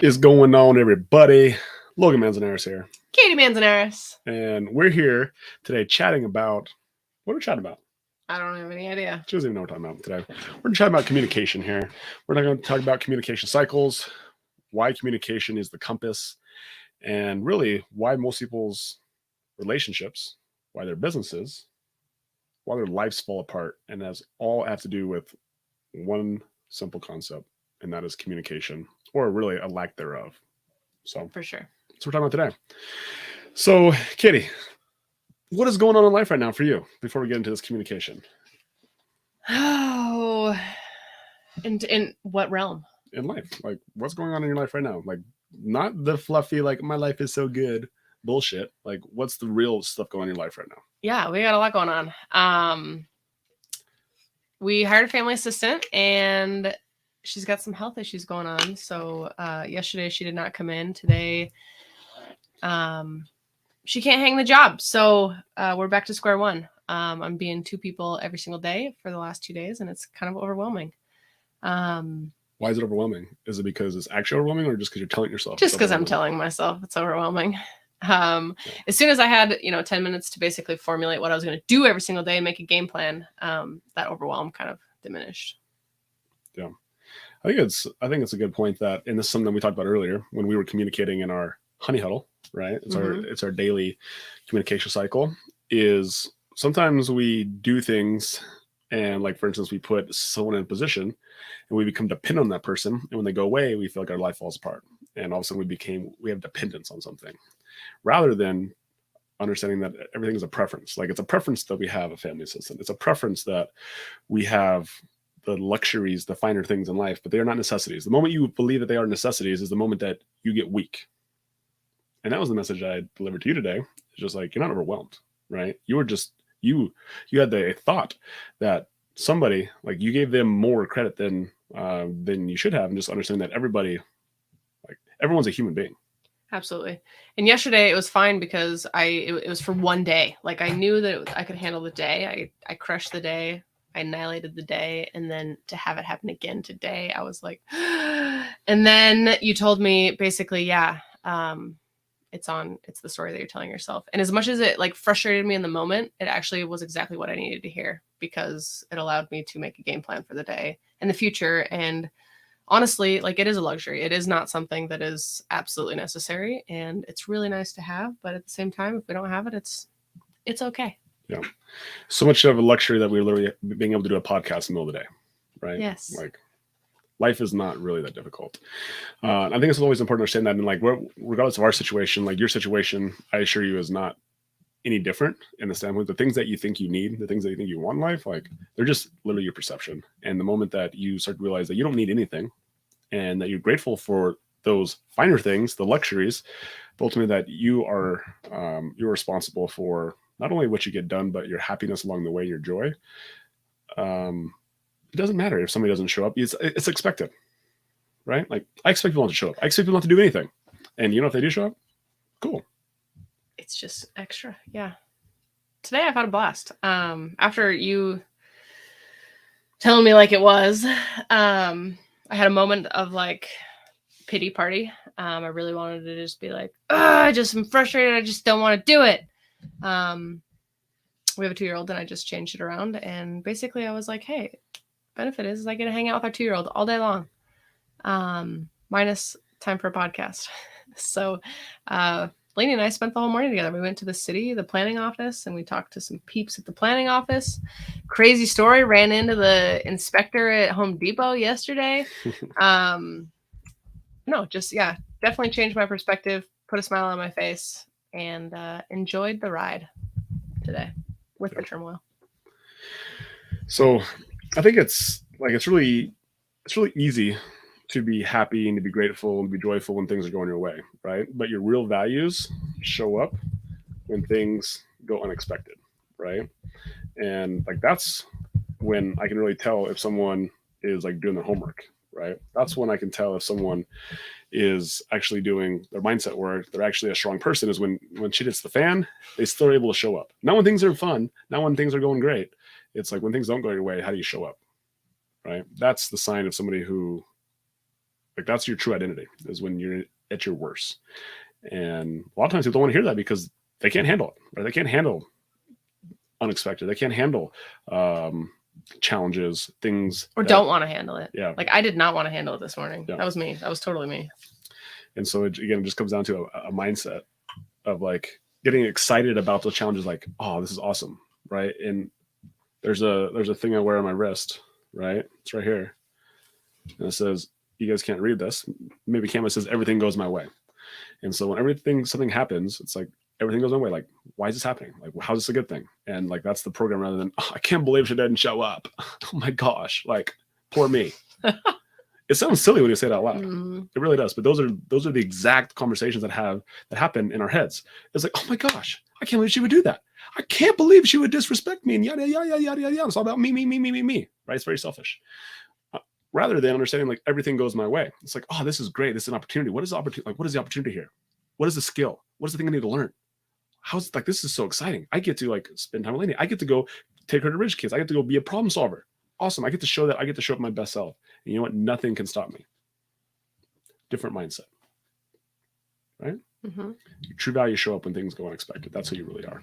Is going on, everybody? Logan Manzanares here, Katie Manzanares. and we're here today chatting about what are we chatting about? I don't have any idea. She doesn't even know what we're talking about today. We're going to chat about communication here. We're not going to talk about communication cycles, why communication is the compass, and really why most people's relationships, why their businesses, why their lives fall apart, and that's all have to do with one simple concept, and that is communication, or really a lack thereof. So For sure. that's what we're talking about today. So, Katie, what is going on in life right now for you before we get into this communication? Oh, in what realm? In life, like what's going on in your life right now? Like, not the fluffy, like, my life is so good bullshit. Like, what's the real stuff going on in your life right now? Yeah, we got a lot going on. We hired a family assistant, and she's got some health issues going on. So yesterday she did not come in. Today, she can't hang the job. So we're back to square one. I'm being two people every single day for the last 2 days, and it's kind of overwhelming. Why is it overwhelming? Is it because it's actually overwhelming, or just because you're telling yourself? Just because I'm telling myself it's overwhelming. As soon as I had 10 minutes to basically formulate what I was going to do every single day and make a game plan, that overwhelm kind of diminished. Yeah, I think it's a good point that, and this is something we talked about earlier when we were communicating in our honey huddle, right? It's our daily communication cycle. Is sometimes we do things, and like, for instance, we put someone in a position and we become dependent on that person, and when they go away, we feel like our life falls apart, and all of a sudden we have dependence on something, rather than understanding that everything is a preference. Like, it's a preference that we have a family assistant. It's a preference that we have the luxuries, the finer things in life, but they are not necessities. The moment you believe that they are necessities is the moment that you get weak. And that was the message I delivered to you today. It's just like, you're not overwhelmed, right? You were just, you had the thought that somebody, like, you gave them more credit than you should have, and just understanding that everyone's a human being. Absolutely. And yesterday it was fine because it was for one day. Like, I knew that I could handle the day. I crushed the day. I annihilated the day. And then to have it happen again today, I was like, and then you told me basically, yeah, it's the story that you're telling yourself. And as much as it like frustrated me in the moment, it actually was exactly what I needed to hear, because it allowed me to make a game plan for the day and the future. And honestly, like, it is a luxury. It is not something that is absolutely necessary, and it's really nice to have. But at the same time, if we don't have it, it's okay. Yeah. So much of a luxury that we're literally being able to do a podcast in the middle of the day, right? Yes. Like, life is not really that difficult. I think it's always important to understand that. And like, regardless of our situation, like, your situation, I assure you, is not any different in the standpoint. The things that you think you need, the things that you think you want in life, like, they're just literally your perception. And the moment that you start to realize that you don't need anything, and that you're grateful for those finer things, the luxuries, but ultimately that you're responsible for not only what you get done, but your happiness along the way, your joy. It doesn't matter if somebody doesn't show up. It's expected, right? Like, I expect people not to show up. I expect people not to do anything. And if they do show up, cool. It's just extra. Yeah. Today I've had a blast. After you telling me like it was, I had a moment of like pity party. I really wanted to just be like, I just am frustrated. I just don't want to do it. We have a 2-year-old, and I just changed it around. And basically I was like, hey, benefit is I get to hang out with our 2-year-old all day long, minus time for a podcast. So Lainey and I spent the whole morning together. We went to the city, the planning office, and we talked to some peeps at the planning office. Crazy story, ran into the inspector at Home Depot yesterday. No, just, yeah, definitely changed my perspective, put a smile on my face, and enjoyed the ride today with the turmoil. So I think it's really easy to be happy and to be grateful and be joyful when things are going your way, right? But your real values show up when things go unexpected, right? And like, that's when I can really tell if someone is like doing their homework, right? That's when I can tell if someone is actually doing their mindset work. They're actually a strong person, is when shit hits the fan, they still are able to show up. Not when things are fun, not when things are going great. It's like, when things don't go your way, how do you show up, right? That's the sign of somebody who Like that's your true identity, is when you're at your worst. And a lot of times people don't want to hear that because they can't handle it, right? They can't handle unexpected. They can't handle challenges, things, or don't want to handle it. Yeah. Like I did not want to handle it this morning. Yeah. That was me. That was totally me. And so it just comes down to a mindset of like getting excited about those challenges. Like, oh, this is awesome, right? And there's a thing I wear on my wrist, right? It's right here, and it says, you guys can't read this. Maybe Canva says everything goes my way. And so when something happens, it's like everything goes my way. Like, why is this happening? Like, how's this a good thing? And like that's the program, rather than, oh, I can't believe she didn't show up. Oh my gosh, like poor me. It sounds silly when you say it out loud. It really does. But those are the exact conversations that happen in our heads. It's like, oh my gosh, I can't believe she would do that. I can't believe she would disrespect me and yada yada yada yada yada. It's all about me, right? It's very selfish. Rather than understanding like everything goes my way. It's like, oh, this is great. This is an opportunity. What is the opportunity? Like, what is the opportunity here? What is the skill? What is the thing I need to learn? How's like this is so exciting. I get to like spend time with Lainey. I get to go take her to Ridge Kids. I get to go be a problem solver. Awesome. I get to show up my best self. And you know what? Nothing can stop me. Different mindset. Right? Your true values show up when things go unexpected. That's who you really are.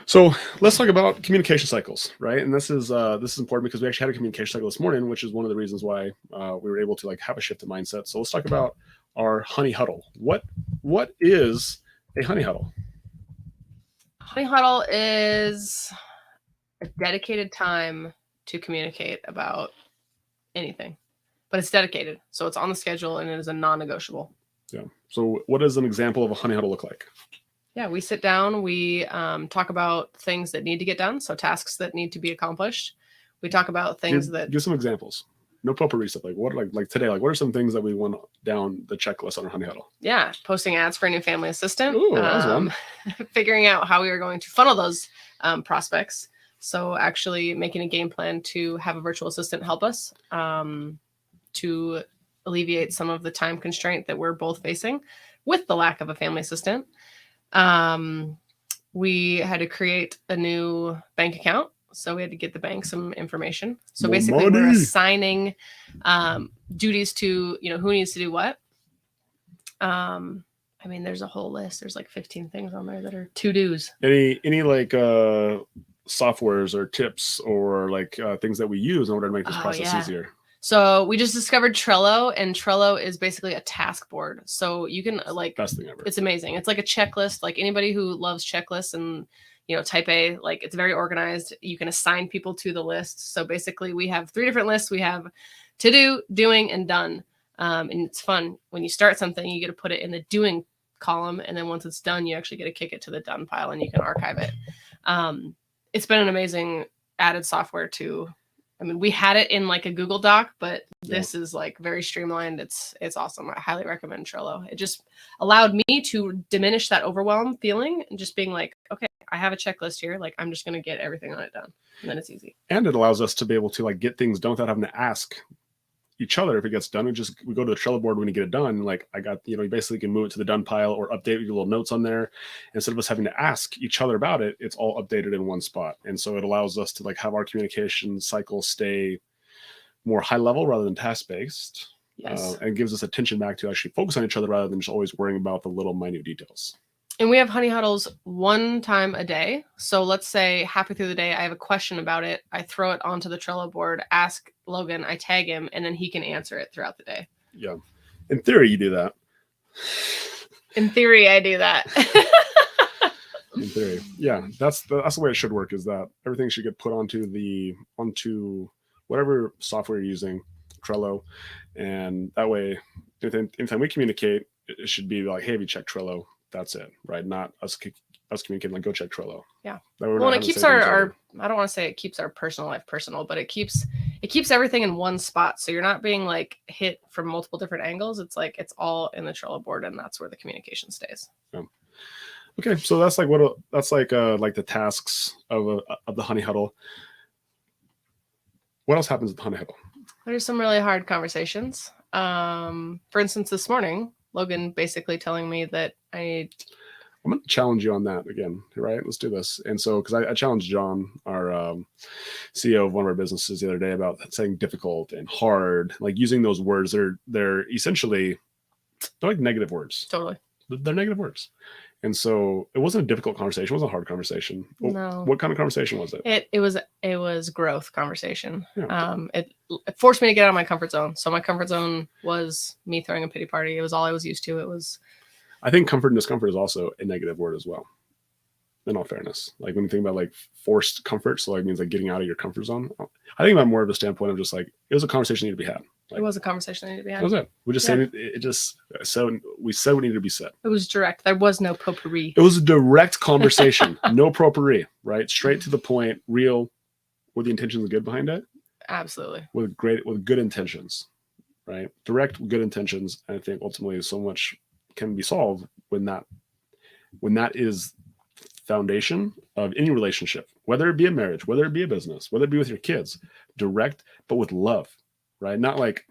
So let's talk about communication cycles, right? And this is important because we actually had a communication cycle this morning, which is one of the reasons why we were able to like have a shift in mindset. So let's talk about our honey huddle. What is a honey huddle? Honey huddle is a dedicated time to communicate about anything, but it's dedicated. So it's on the schedule and it is a non-negotiable. Yeah. So what does an example of a honey huddle look like? Yeah, we sit down, we talk about things that need to get done. So tasks that need to be accomplished. We talk about things give some examples. No potpourri stuff. Like what, like today, like what are some things that we want down the checklist on our honey huddle? Yeah. Posting ads for a new family assistant. Ooh, that was one. Figuring out how we are going to funnel those prospects. So actually making a game plan to have a virtual assistant help us to alleviate some of the time constraint that we're both facing with the lack of a family assistant. We had to create a new bank account. So we had to get the bank some information. So More basically money. we're assigning duties to, who needs to do what. I mean, there's a whole list. There's like 15 things on there that are to-dos. Any like softwares or tips or like things that we use in order to make this process easier? So we just discovered Trello, and Trello is basically a task board. So you can like, best thing ever. It's amazing. It's like a checklist. Like anybody who loves checklists and, type A, like it's very organized. You can assign people to the list. So basically we have 3 different lists. We have to do, doing, and done. And it's fun. When you start something, you get to put it in the doing column. And then once it's done, you actually get to kick it to the done pile and you can archive it. It's been an amazing added software to, we had it in like a Google Doc, but this is like very streamlined. It's awesome. I highly recommend Trello. It just allowed me to diminish that overwhelm feeling and just being like, okay, I have a checklist here. Like I'm just going to get everything on it done. And then it's easy. And it allows us to be able to like get things done without having to ask each other if it gets done. We go to the Trello board when you get it done. Like I got, you basically can move it to the done pile or update your little notes on there. Instead of us having to ask each other about it, it's all updated in one spot. And so it allows us to like have our communication cycle stay more high level rather than task based. Yes. And gives us attention back to actually focus on each other rather than just always worrying about the little minute details. And we have honey huddles 1 time a day. So let's say halfway through the day, I have a question about it. I throw it onto the Trello board, ask Logan, I tag him, and then he can answer it throughout the day. Yeah. In theory, you do that. In theory, I do that. In theory. Yeah. That's the way it should work, is that everything should get put onto whatever software you're using, Trello. And that way, anytime we communicate, it should be like, hey, have you checked Trello? That's it, right? Not us communicating like, go check Trello. Yeah. Well, and it keeps our I don't want to say it keeps our personal life personal, but it keeps everything in one spot. So you're not being like hit from multiple different angles. It's like it's all in the Trello board, and that's where the communication stays. Yeah. Okay, so that's like like the tasks of the honey huddle. What else happens at the honey huddle? There's some really hard conversations. For instance, this morning, Logan basically telling me that I need I'm going to challenge you on that again, right? Let's do this. And so, because I challenged John, our CEO of one of our businesses, the other day about saying difficult and hard, like using those words. They're essentially, they're like negative words. Totally. They're negative words. And so it wasn't a difficult conversation. It wasn't a hard conversation. No. What kind of conversation was it? It was growth conversation. Yeah. It forced me to get out of my comfort zone. So my comfort zone was me throwing a pity party. It was all I was used to. I think comfort and discomfort is also a negative word as well. In all fairness, like when you think about like forced comfort, so like means like getting out of your comfort zone. I think about more of a standpoint of just like it was a conversation that needed to be had. Like, it was a conversation that needed to be had. That was it. We just said it just so we said what needed to be said. It was direct. There was no potpourri. It was a direct conversation. No potpourri, right? Straight to the point, real, with the intentions good behind it. Absolutely. With good intentions, right? Direct with good intentions. And I think ultimately so much can be solved when that is foundation of any relationship, whether it be a marriage, whether it be a business, whether it be with your kids, direct, but with love, right? Not like,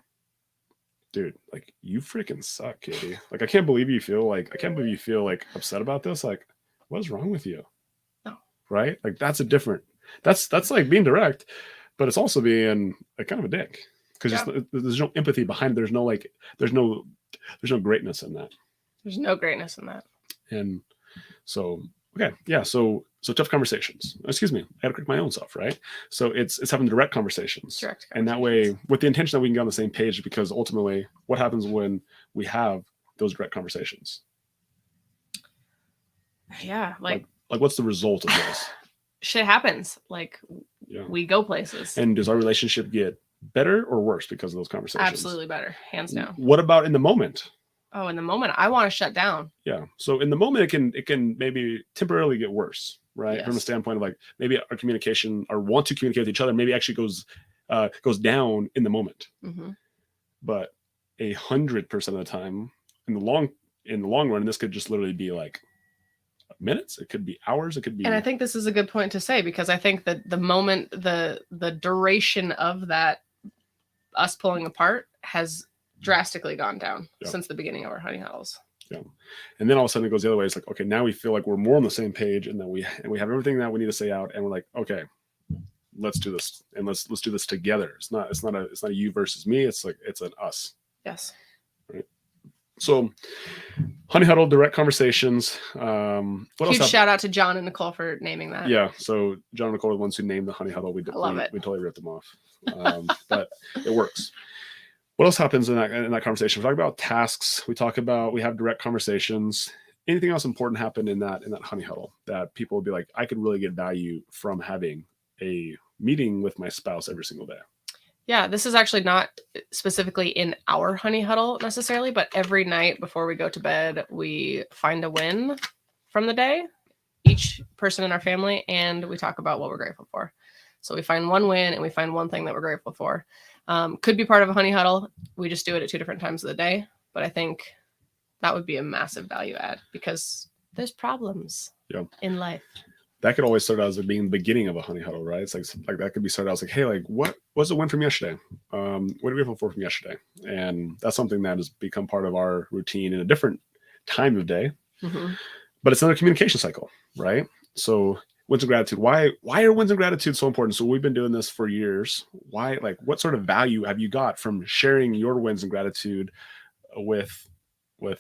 dude, like you freaking suck, Katie. Like, I can't believe you feel like upset about this. Like, what's wrong with you? No. Right? Like that's like being direct, but it's also being like kind of a dick because there's no empathy behind it. There's no greatness in that. There's no greatness in that. And so, okay. Yeah. So tough conversations. Excuse me. I got to correct my own self, right? So it's having direct conversations. And that way, with the intention that we can get on the same page, because ultimately what happens when we have those direct conversations? Yeah. Like what's the result of this? Shit happens. Like we go places. And does our relationship get better or worse because of those conversations? Absolutely better. Hands down. What about in the moment? Oh, in the moment, I want to shut down. Yeah. So in the moment, it can maybe temporarily get worse, right? Yes. From a standpoint of like maybe our communication or want to communicate with each other maybe actually goes down in the moment. Mm-hmm. But 100% of the time, in the long run, and this could just literally be like minutes. It could be hours. It could be. And I think this is a good point to say because I think that the moment, the duration of that us pulling apart has drastically gone down since the beginning of our honey huddles. Yeah. And then all of a sudden it goes the other way. It's like, okay, now we feel like we're more on the same page and that we have everything that we need to say out. And we're like, okay, let's do this. And let's do this together. It's not a you versus me. It's like, it's an us. Yes. Right. So honey huddle, direct conversations. Huge shout out to John and Nicole for naming that. Yeah. So John and Nicole are the ones who named the honey huddle. We totally ripped them off. But it works. What else happens in that conversation? We talk about tasks. We have direct conversations. Anything else important happen in that honey huddle that people will be like, I could really get value from having a meeting with my spouse every single day? Yeah, this is actually not specifically in our honey huddle necessarily, but every night before we go to bed, we find a win from the day, each person in our family, and we talk about what we're grateful for. So we find one win and we find one thing that we're grateful for. Could be part of a honey huddle. We just do it at 2 different times of the day. But I think that would be a massive value add because there's problems in life. That could always start out as being the beginning of a honey huddle, right? It's like that could be started out as like, hey, like what was the win from yesterday? What are we grateful for from yesterday? And that's something that has become part of our routine in a different time of day. Mm-hmm. But it's another communication cycle, right? So wins and gratitude. Why are wins and gratitude so important? So we've been doing this for years. Why? Like, what sort of value have you got from sharing your wins and gratitude with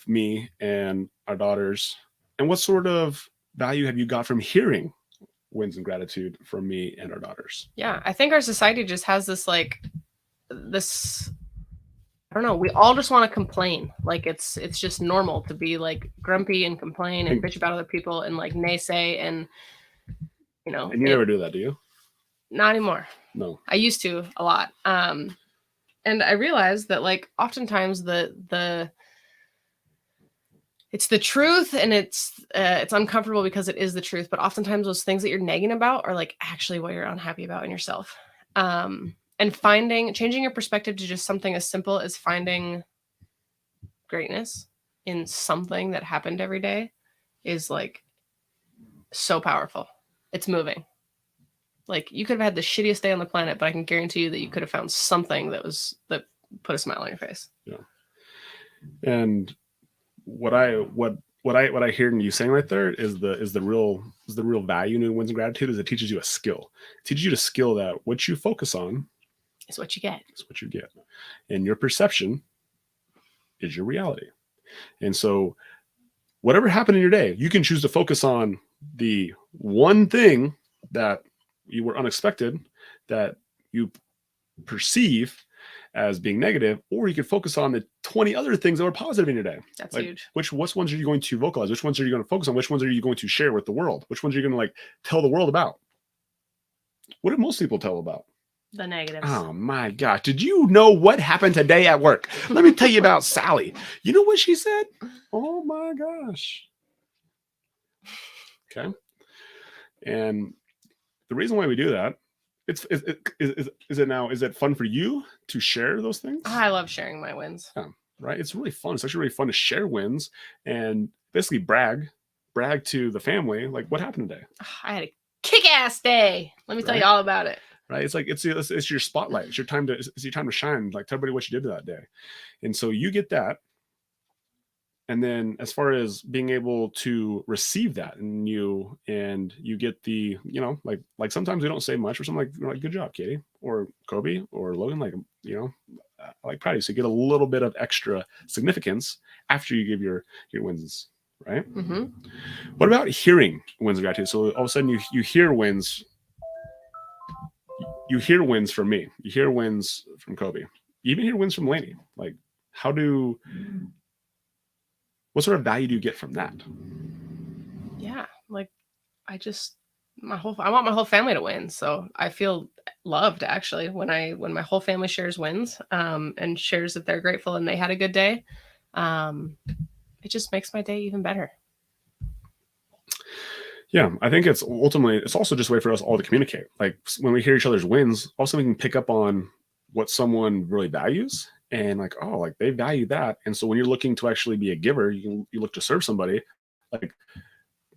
me and our daughters? And what sort of value have you got from hearing wins and gratitude from me and our daughters? Yeah, I think our society just has this I don't know. We all just want to complain. Like it's just normal to be like grumpy and complain and bitch about other people and like naysay and. And you never do that, do you? Not anymore. No. I used to a lot. And I realized that like oftentimes it's the truth and it's uncomfortable because it is the truth. But oftentimes those things that you're nagging about are like actually what you're unhappy about in yourself. And changing your perspective to just something as simple as finding greatness in something that happened every day is like so powerful. It's moving. Like you could have had the shittiest day on the planet, but I can guarantee you that you could have found something that put a smile on your face. Yeah. And what what I hear you saying right there is the real value in wins and gratitude is it teaches you a skill. It teaches you a skill that what you focus on It's what you get. is what you get, and your perception is your reality. And so, whatever happened in your day, you can choose to focus on the one thing that you were unexpected, that you perceive as being negative, or you could focus on the 20 other things that were positive in your day. That's like, huge. which ones are you going to vocalize? Which ones are you going to focus on? Which ones are you going to share with the world? Which ones are you going to like tell the world about? What do most people tell about? The negatives. Oh my gosh. Did you know what happened today at work? Let me tell you about Sally. You know what she said? Oh my gosh. Okay. And the reason why we do that, is it fun for you to share those things? I love sharing my wins. Yeah, right. It's really fun. It's actually really fun to share wins and basically brag to the family. Like, what happened today? I had a kick-ass day. Let me tell you all about it. Right. It's like, it's your spotlight. It's your time to shine. Like, tell everybody what you did that day. And so you get that. And then as far as being able to receive that, and you get the, like sometimes we don't say much, or something like good job, Katie, or Kobe, or Logan, like, like proud of you. So you get a little bit of extra significance after you give your wins, right? Mm-hmm. What about hearing wins of gratitude? So all of a sudden you hear wins. You hear wins from me. You hear wins from Kobe. You even hear wins from Lainey. Like, what sort of value do you get from that? Yeah, like I want my whole family to win. So I feel loved actually when my whole family shares wins, and shares that they're grateful and they had a good day. It just makes my day even better. Yeah, I think it's also just a way for us all to communicate. Like, when we hear each other's wins, also we can pick up on what someone really values, and like, oh, like they value that. And so when you're looking to actually be a giver, you look to serve somebody, like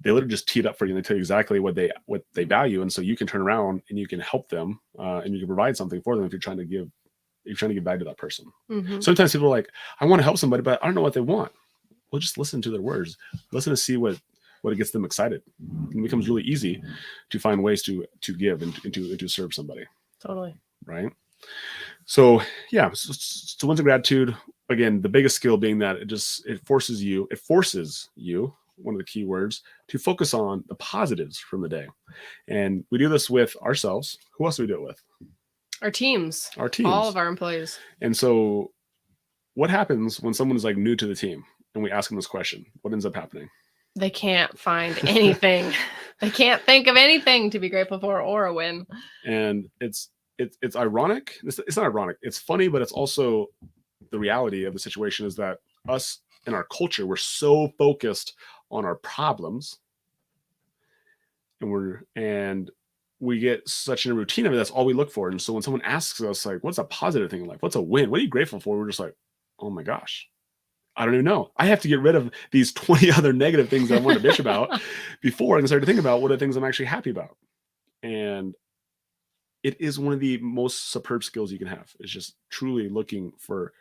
they literally just tee it up for you and they tell you exactly what they value. And so you can turn around and you can help them, and you can provide something for them if you're trying to give value to that person. Mm-hmm. Sometimes people are like, I want to help somebody, but I don't know what they want. Well, just listen to their words. Listen to see what it gets them excited. It becomes really easy to find ways to give and to serve somebody. Totally. Right. So yeah, so wins of gratitude, again, the biggest skill being that it forces you, one of the key words, to focus on the positives from the day. And we do this with ourselves. Who else do we do it with? Our teams. All of our employees. And so what happens when someone is like new to the team and we ask them this question? What ends up happening? They can't find anything. They can't think of anything to be grateful for or a win. And it's ironic. It's not ironic. It's funny, but it's also the reality of the situation is that us in our culture, we're so focused on our problems, and we get such in a routine of it. That's all we look for. And so when someone asks us, like, what's a positive thing in life? What's a win? What are you grateful for? We're just like, oh my gosh, I don't even know. I have to get rid of these 20 other negative things that I want to bitch about before I can start to think about what are things I'm actually happy about. And it is one of the most superb skills you can have. It's just truly looking for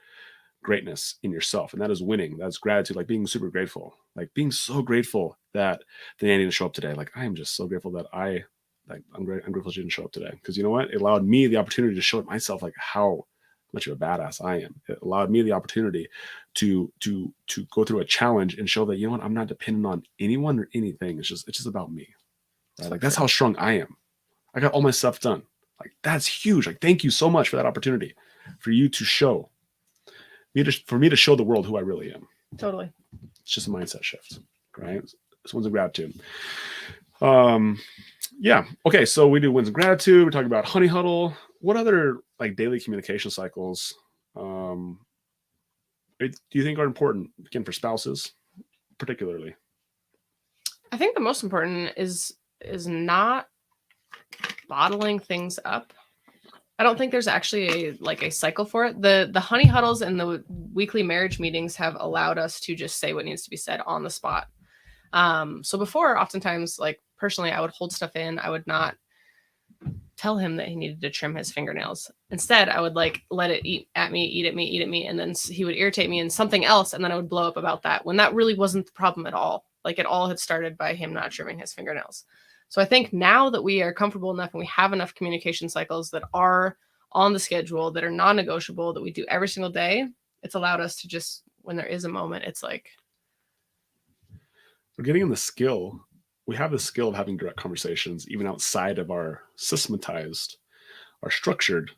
greatness in yourself. And that is winning. That's gratitude, like being super grateful, like being so grateful that the nanny didn't show up today. Like, I am just so grateful that I'm grateful she didn't show up today. Because you know what? It allowed me the opportunity to show it myself, like how much of a badass I am. It allowed me the opportunity to go through a challenge and show that, you know what, I'm not dependent on anyone or anything. It's just about me. Right? Like, that's how strong I am. I got all my stuff done. Like, that's huge. Like, thank you so much for that opportunity, for you to show for me to show the world who I really am. Totally. It's just a mindset shift, right? This one's a gratitude. Yeah. Okay. So we do wins of gratitude. We're talking about Honey Huddle. What other like daily communication cycles do you think are important, again, for spouses particularly? I think the most important is not bottling things up. I don't think there's actually a cycle for it. The honey huddles and the weekly marriage meetings have allowed us to just say what needs to be said on the spot. So before, oftentimes, like personally, I would hold stuff in. I would not tell him that he needed to trim his fingernails. Instead, I would like let it eat at me, and then he would irritate me in something else, and then I would blow up about that when that really wasn't the problem at all. Like it all had started by him not trimming his fingernails. So I think now that we are comfortable enough and we have enough communication cycles that are on the schedule, that are non-negotiable, that we do every single day, it's allowed us to just, when there is a moment, it's like, we're getting in the skill. We have the skill of having direct conversations, even outside of our systematized, our structured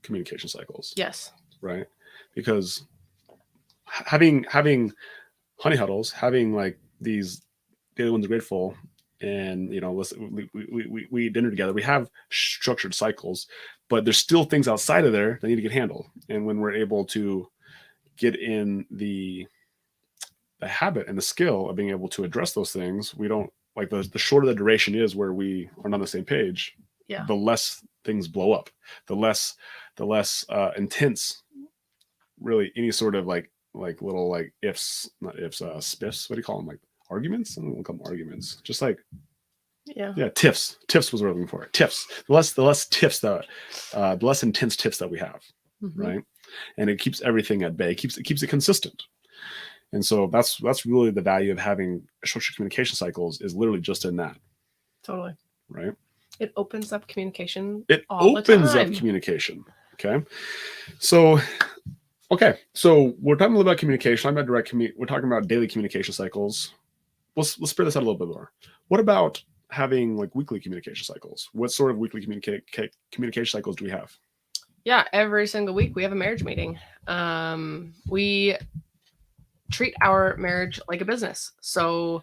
communication cycles. yes, Right. Because having honey huddles, having like these daily ones grateful, and we eat dinner together. We have structured cycles, but there's still things outside of there that need to get handled. And when we're able to get in the habit and the skill of being able to address those things, we don't like the shorter the duration is where we are not on the same page, yeah, the less things blow up, the less intense really any sort of like little like ifs, not ifs, spiffs, what do you call them, like arguments? I don't want to call them arguments, just like tiffs was what we're looking for. Tiffs, the less tiffs that the less intense tiffs that we have, right? And it keeps everything at bay, keeps it consistent. And so that's really the value of having structured communication cycles, is literally just in that. Totally. Right. It opens up communication. It all opens the time. up communication. Okay. So we're talking a little about communication. I'm about we're talking about daily communication cycles. Let's spread this out a little bit more. What about having like weekly communication cycles? What sort of weekly communication cycles do we have? Yeah, every single week we have a marriage meeting. We treat our marriage like a business. So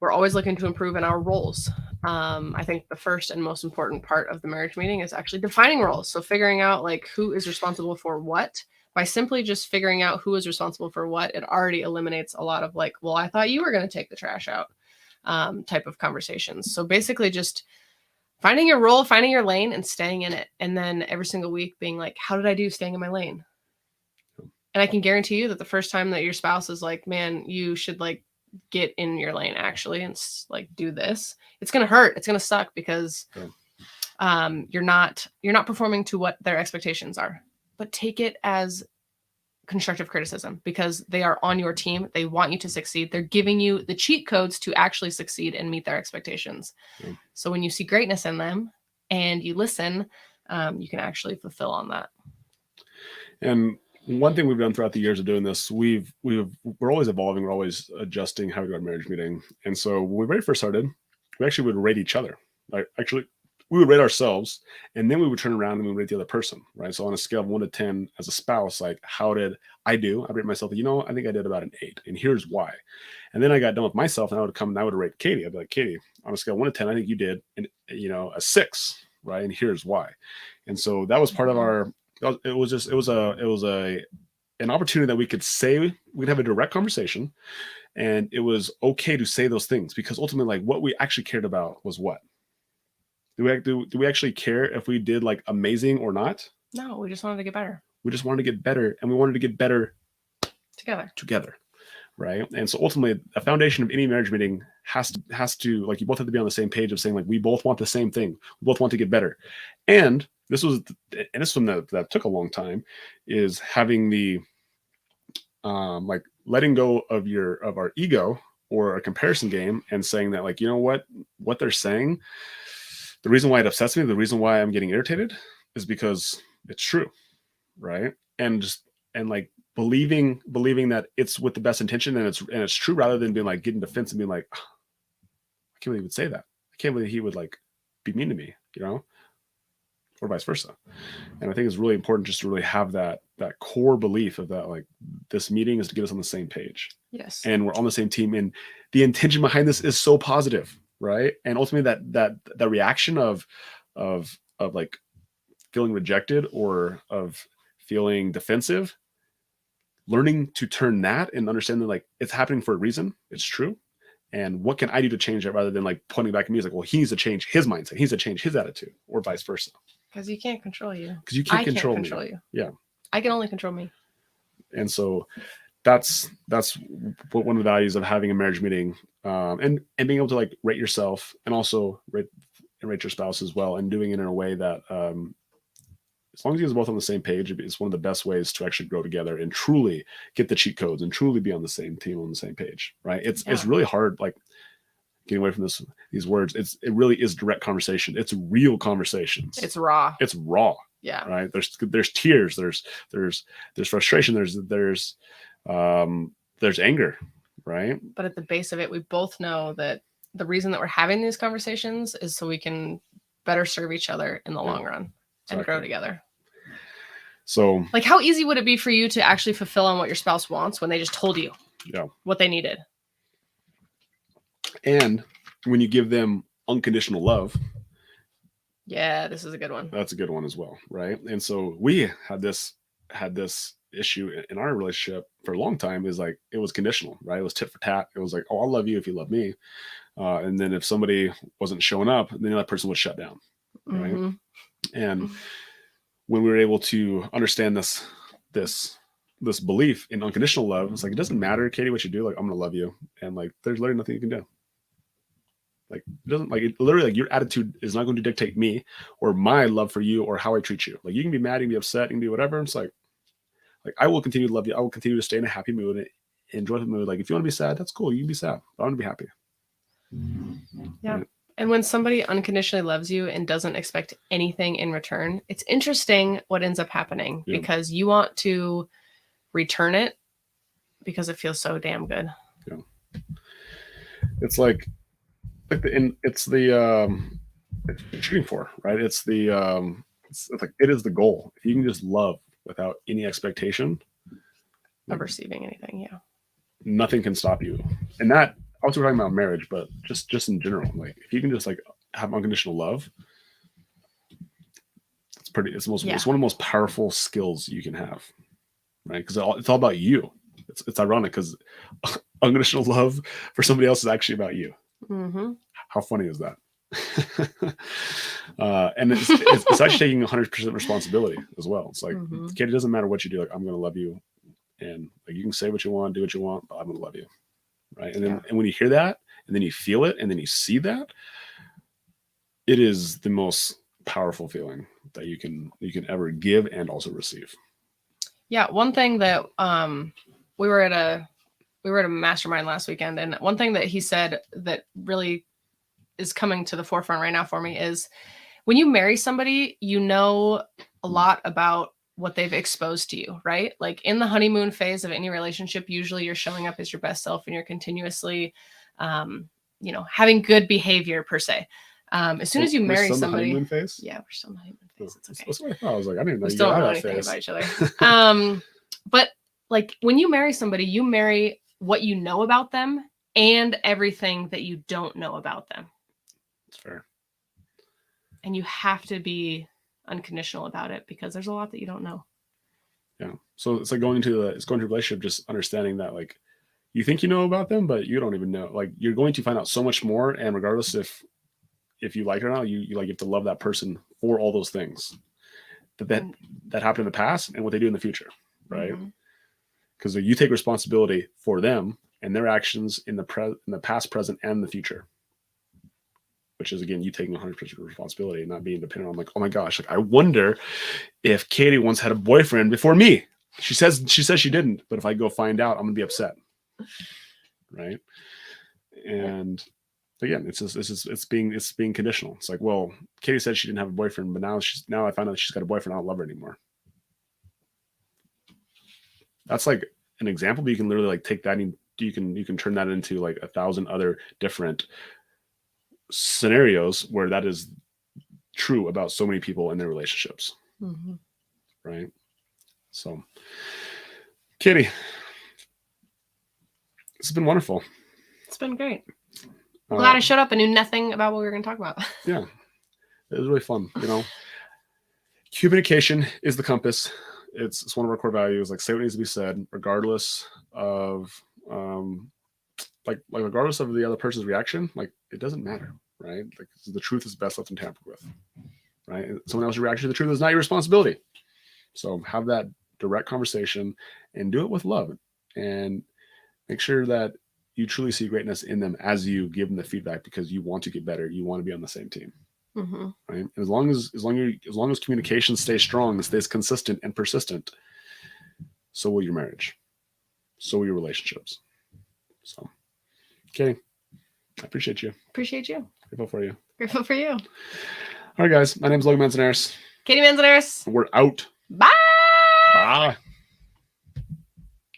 we're always looking to improve in our roles. I think the first and most important part of the marriage meeting is actually defining roles. So figuring out like who is responsible for what. By simply just figuring out who is responsible for what, it already eliminates a lot of like, well, I thought you were going to take the trash out type of conversations. So basically just finding your role, finding your lane, and staying in it. And then every single week being like, how did I do staying in my lane? And I can guarantee you that the first time that your spouse is like, man, you should like get in your lane actually and like do this, it's going to hurt. It's going to suck because you're not performing to what their expectations are. But take it as constructive criticism because they are on your team. They want you to succeed. They're giving you the cheat codes to actually succeed and meet their expectations. Yeah. So when you see greatness in them and you listen, you can actually fulfill on that. And one thing we've done throughout the years of doing this, we're always evolving. We're always adjusting how we go to marriage meeting. And so when we very first started, we actually would rate each other. Like actually, we would rate ourselves, and then we would turn around and we would rate the other person, right? So on a scale of 1 to 10 as a spouse, like how did I do? I rate myself, I think I did about an 8, and here's why. And then I got done with myself, and I would come and I would rate Katie. I'd be like, Katie, on a scale of 1 to 10, I think you did, and a 6, right? And here's why. And so that was part of our. It was an opportunity that we could say, we'd have a direct conversation, and it was okay to say those things because ultimately, like what we actually cared about was what. Do we actually care if we did like amazing or not? No, we just wanted to get better. We just wanted to get better, and we wanted to get better together. Right. And so ultimately a foundation of any marriage meeting has to like, you both have to be on the same page of saying like, we both want the same thing. We both want to get better. And this one that took a long time, is having the like letting go of our ego or a comparison game and saying that like, what they're saying, the reason why it upsets me, the reason why I'm getting irritated is because it's true. Right. And like believing that it's with the best intention and it's true, rather than being like getting defensive and being like, oh, I can't believe he would say that. I can't believe he would like be mean to me, or vice versa. And I think it's really important just to really have that core belief of that, like this meeting is to get us on the same page. Yes. And we're on the same team. And the intention behind this is so positive. Right. And ultimately that reaction of like feeling rejected or of feeling defensive, learning to turn that and understand that like it's happening for a reason. It's true. And what can I do to change it, rather than like pointing back at me? It's like, well, he needs to change his mindset. He needs to change his attitude, or vice versa. Because you can't control you. Because you can't control you. Yeah. I can only control me. And so that's what one of the values of having a marriage meeting, and being able to like rate yourself, and also rate and rate your spouse as well, and doing it in a way that as long as you guys are both on the same page, it's one of the best ways to actually grow together and truly get the cheat codes and truly be on the same team, on the same page, right? It's really hard, like getting away from these words. It really is direct conversation. It's real conversations. It's raw. It's raw. Yeah. Right. There's tears. There's frustration. There's anger. Right. But at the base of it, we both know that the reason that we're having these conversations is so we can better serve each other in the long run and grow together. So, like, how easy would it be for you to actually fulfill on what your spouse wants when they just told you what they needed? And when you give them unconditional love. Yeah, this is a good one. That's a good one as well, right? And so we had this issue in our relationship for a long time. Is like, it was conditional, right? It was tit for tat. It was like, oh, I'll love you if you love me, and then if somebody wasn't showing up, then that person would shut down, right? Mm-hmm. And when we were able to understand this belief in unconditional love, it's like, it doesn't matter, Katie, what you do. Like, I'm gonna love you, and like, there's literally nothing you can do. Like, it doesn't, like, it literally, like, your attitude is not going to dictate me or my love for you or how I treat you. Like, you can be mad, you can be upset, you can be whatever. It's like I will continue to love you. I will continue to stay in a happy mood and enjoy the mood. Like, if you want to be sad, that's cool. You can be sad. I want to be happy. Yeah. Right? And when somebody unconditionally loves you and doesn't expect anything in return, it's interesting what ends up happening because you want to return it because it feels so damn good. Yeah. It's like it's shooting for, right? It's like, it is the goal. If you can just love without any expectation of receiving anything, nothing can stop you. And that, also we're talking about marriage, but just in general, like, if you can just like have unconditional love, it's one of the most powerful skills you can have, right? Because it's all about you. It's ironic because unconditional love for somebody else is actually about you. Mm-hmm. How funny is that? And it's actually taking 100% responsibility as well. It's like, Kid, it doesn't matter what you do. Like, I'm going to love you, and like, you can say what you want, do what you want, but I'm going to love you, right? And then and when you hear that, and then you feel it, and then you see that, it is the most powerful feeling that you can ever give and also receive. Yeah, one thing that we were at a mastermind last weekend, and one thing that he said that really is coming to the forefront right now for me is, when you marry somebody, you know a lot about what they've exposed to you, right? Like, in the honeymoon phase of any relationship, usually you're showing up as your best self and you're continuously, having good behavior per se. As soon as you marry somebody, honeymoon phase? Yeah, we're still in the honeymoon phase. It's okay. That's what I thought. I was like, I didn't know we you still don't know that anything phase. about each other. But like, when you marry somebody, you marry what you know about them and everything that you don't know about them. That's fair. And you have to be unconditional about it because there's a lot that you don't know. Yeah. So it's like going into a relationship, just understanding that, like, you think you know about them, but you don't even know. Like, you're going to find out so much more. And regardless if you like it or not, you have to love that person for all those things that happened in the past and what they do in the future, right? Because you take responsibility for them and their actions in the past, present, and the future. Which is, again, you taking 100% responsibility and not being dependent on, like, oh my gosh, like, I wonder if Katie once had a boyfriend before me. She says she didn't, but if I go find out, I'm gonna be upset, right? And again, it's being conditional. It's like, well, Katie said she didn't have a boyfriend, but now I find out she's got a boyfriend. I don't love her anymore. That's like an example, but you can literally, like, take that and you can turn that into like 1,000 other different scenarios where that is true about so many people in their relationships. Right? So, Katie, this has been wonderful. It's been great. I'm glad I showed up and knew nothing about what we were going to talk about. Yeah, it was really fun. Communication is the compass. It's one of our core values. Like, say what needs to be said, regardless of regardless of the other person's reaction. Like, it doesn't matter, right? Like, the truth is best left untampered with, right? And someone else's reaction to the truth is not your responsibility. So have that direct conversation and do it with love, and make sure that you truly see greatness in them as you give them the feedback, because you want to get better. You want to be on the same team. Mm-hmm. right? And as long as communication stays strong and stays consistent and persistent, so will your marriage, so will your relationships. So, okay, I appreciate you. Appreciate you. Grateful for you. Grateful for you. All right, guys. My name is Logan Manzanares. Katie Manzanares. We're out. Bye. Bye.